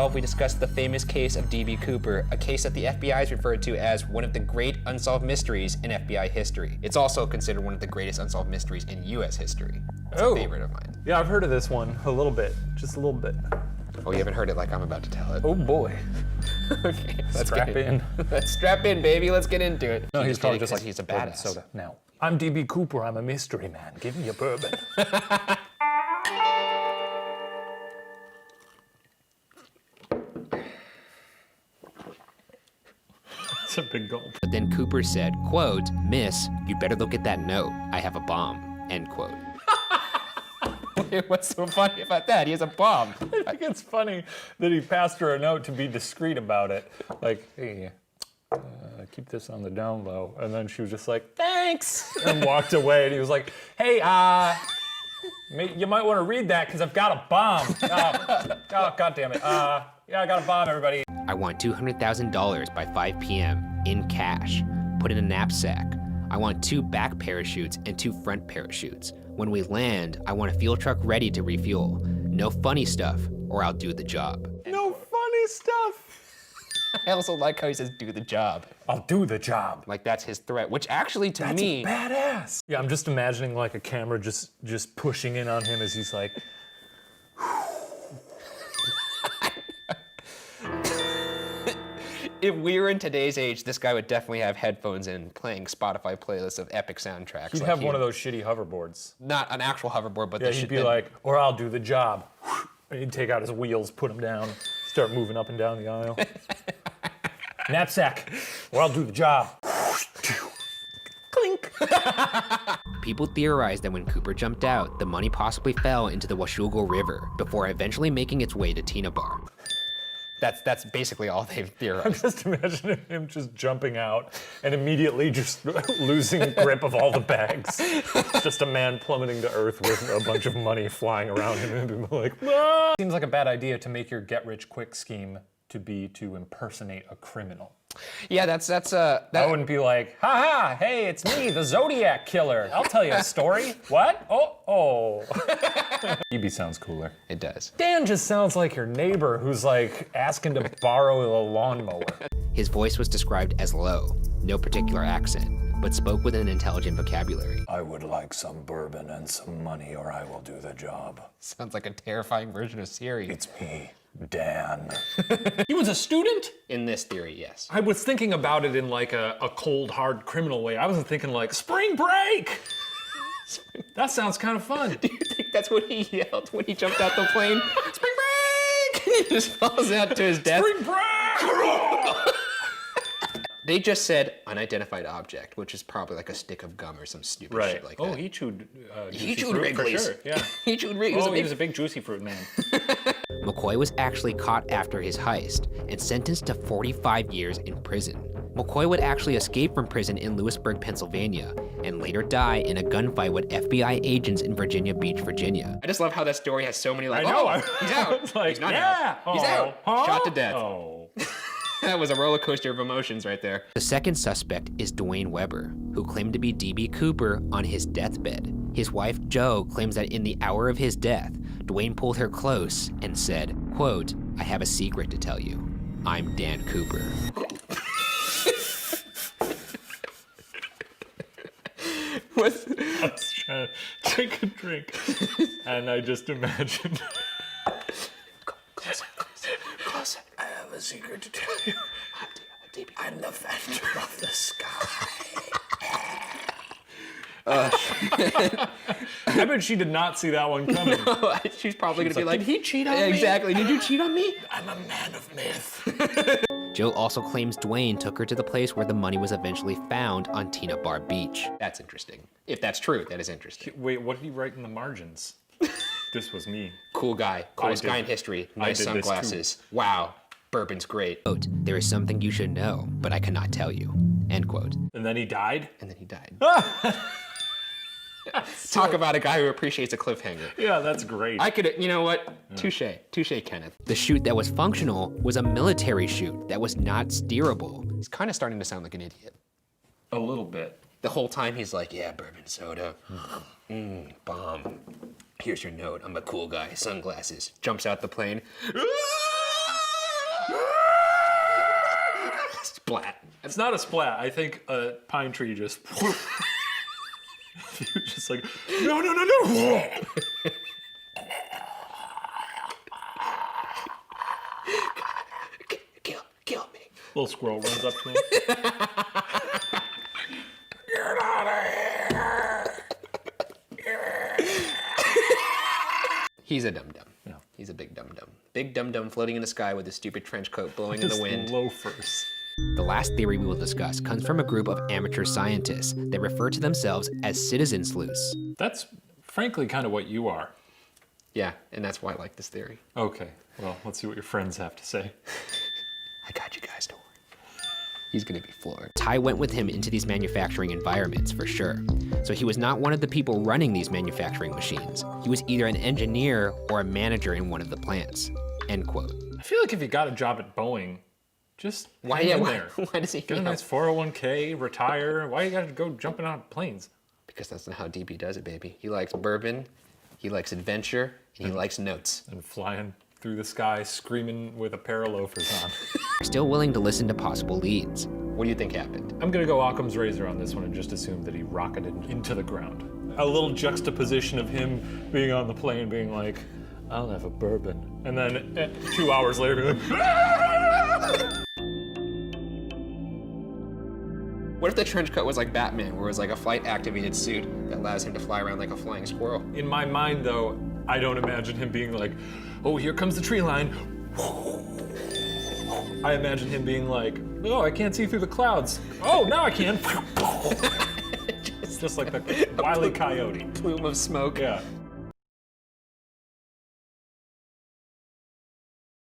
We discussed the famous case of D.B. Cooper, a case that the FBI has referred to as one of the great unsolved mysteries in FBI history. It's also considered one of the greatest unsolved mysteries in U.S. history. It's a favorite of mine. Yeah, I've heard of this one a little bit, just a little bit. Oh, you haven't heard it like I'm about to tell it. Oh boy. Okay, let's Strap in. Let's strap in, baby. Let's get into it. No, he's probably just like, he's a badass. Soda. Now, I'm D.B. Cooper. I'm a mystery man. Give me a bourbon. That's a big gulp. But then Cooper said, quote, "Miss, you better look at that note. I have a bomb," end quote. What's so funny about that? He has a bomb. I think it's funny that he passed her a note to be discreet about it. Like, hey, keep this on the down low. And then she was just like, thanks, and walked away. And he was like, hey, you might want to read that because I've got a bomb. Oh, God damn it. Yeah, I got a bomb, everybody. I want $200,000 by 5 p.m. in cash. Put in a knapsack. I want 2 back parachutes and 2 front parachutes. When we land, I want a fuel truck ready to refuel. No funny stuff, or I'll do the job. No funny stuff. I also like how he says, do the job. I'll do the job. Like that's his threat, which actually to me. That's badass. Yeah, I'm just imagining like a camera just pushing in on him as he's like, if we were in today's age, this guy would definitely have headphones in playing Spotify playlists of epic soundtracks. He'd have one of those shitty hoverboards. Not an actual hoverboard, but yeah, he'd be like, or I'll do the job. And he'd take out his wheels, put them down, start moving up and down the aisle. Knapsack, or I'll do the job. Clink. People theorize that when Cooper jumped out, the money possibly fell into the Washougal River before eventually making its way to Tina Bar. That's basically all they've theorized. I'm just imagining him just jumping out and immediately just losing grip of all the bags. Just a man plummeting to earth with a bunch of money flying around him and being like, ah! Seems like a bad idea to make your get-rich-quick scheme to impersonate a criminal. Yeah, I wouldn't be like, ha, hey, it's me, the Zodiac Killer. I'll tell you a story. What? Oh. DB sounds cooler. It does. Dan just sounds like your neighbor who's like asking to borrow a lawnmower. His voice was described as low, no particular accent, but spoke with an intelligent vocabulary. I would like some bourbon and some money or I will do the job. Sounds like a terrifying version of Siri. It's me, Dan. He was a student? In this theory, yes. I was thinking about it in like a cold, hard criminal way. I wasn't thinking like, spring break! That sounds kind of fun. Do you think that's what he yelled when he jumped out the plane? Spring break! And he just falls out to his death. Spring break! They just said unidentified object, which is probably like a stick of gum or some stupid shit like that. Oh, he chewed He chewed fruit Wrigley's. for sure. Yeah. He chewed Wrigley's. He was a big juicy fruit man. McCoy was actually caught after his heist and sentenced to 45 years in prison. McCoy would actually escape from prison in Lewisburg, Pennsylvania, and later die in a gunfight with FBI agents in Virginia Beach, Virginia. I just love how that story has so many like, I know. oh, he's out. Like, he's not yeah. out. He's out. Huh? Shot to death. Oh. That was a roller coaster of emotions right there. The second suspect is Dwayne Weber, who claimed to be D.B. Cooper on his deathbed. His wife, Jo, claims that in the hour of his death, Dwayne pulled her close and said, quote, "I have a secret to tell you. I'm Dan Cooper." I was trying to take a drink, and I just imagined. Closer. I have a secret to tell you. I'm the phantom of the sky. I bet she did not see that one coming. No, she's probably going to be like, did he cheat on me? Exactly. Did you cheat on me? I'm a man of myth. Jo also claims Dwayne took her to the place where the money was eventually found on Tina Bar Beach. That's interesting. If that's true, that is interesting. Wait, what did he write in the margins? This was me. Cool guy. Coolest guy in history. Nice sunglasses. Wow. Bourbon's great. Quote, "There is something you should know, but I cannot tell you." End quote. And then he died? And then he died. Talk about a guy who appreciates a cliffhanger. Yeah, that's great. I could, you know what? Touche, Kenneth. The chute that was functional was a military chute that was not steerable. He's kind of starting to sound like an idiot. A little bit. The whole time he's like, yeah, bourbon soda. Bomb. Here's your note. I'm a cool guy. Sunglasses. Jumps out the plane. Splat. It's not a splat. I think a pine tree just. Just like, no. Kill me. Little squirrel runs up to him. Get out of here! He's a dum-dum. Yeah. He's a big dum-dum. Big dum-dum floating in the sky with a stupid trench coat blowing in the wind. Loafers. The last theory we will discuss comes from a group of amateur scientists that refer to themselves as citizen sleuths. That's frankly kind of what you are. Yeah, and that's why I like this theory. Okay, well, let's see what your friends have to say. I got you guys, don't worry. He's gonna be floored. Ty went with him into these manufacturing environments for sure. So he was not one of the people running these manufacturing machines. He was either an engineer or a manager in one of the plants. End quote. I feel like if you got a job at Boeing, just Why does he Get a nice 401k, retire. Why you gotta go jumping on planes? Because that's not how DB does it, baby. He likes bourbon, he likes adventure, and he likes notes. And flying through the sky, screaming with a pair of loafers on. We're still willing to listen to possible leads. What do you think happened? I'm gonna go Occam's razor on this one and just assume that he rocketed into the ground. A little juxtaposition of him being on the plane being like, I'll have a bourbon. And then 2 hours later being like, What if the trench coat was like Batman, where it was like a flight-activated suit that allows him to fly around like a flying squirrel? in my mind though, I don't imagine him being like, oh, here comes the tree line. I imagine him being like, oh, I can't see through the clouds. Oh, now I can. Just like the Wile E. Coyote. Plume of smoke. Yeah.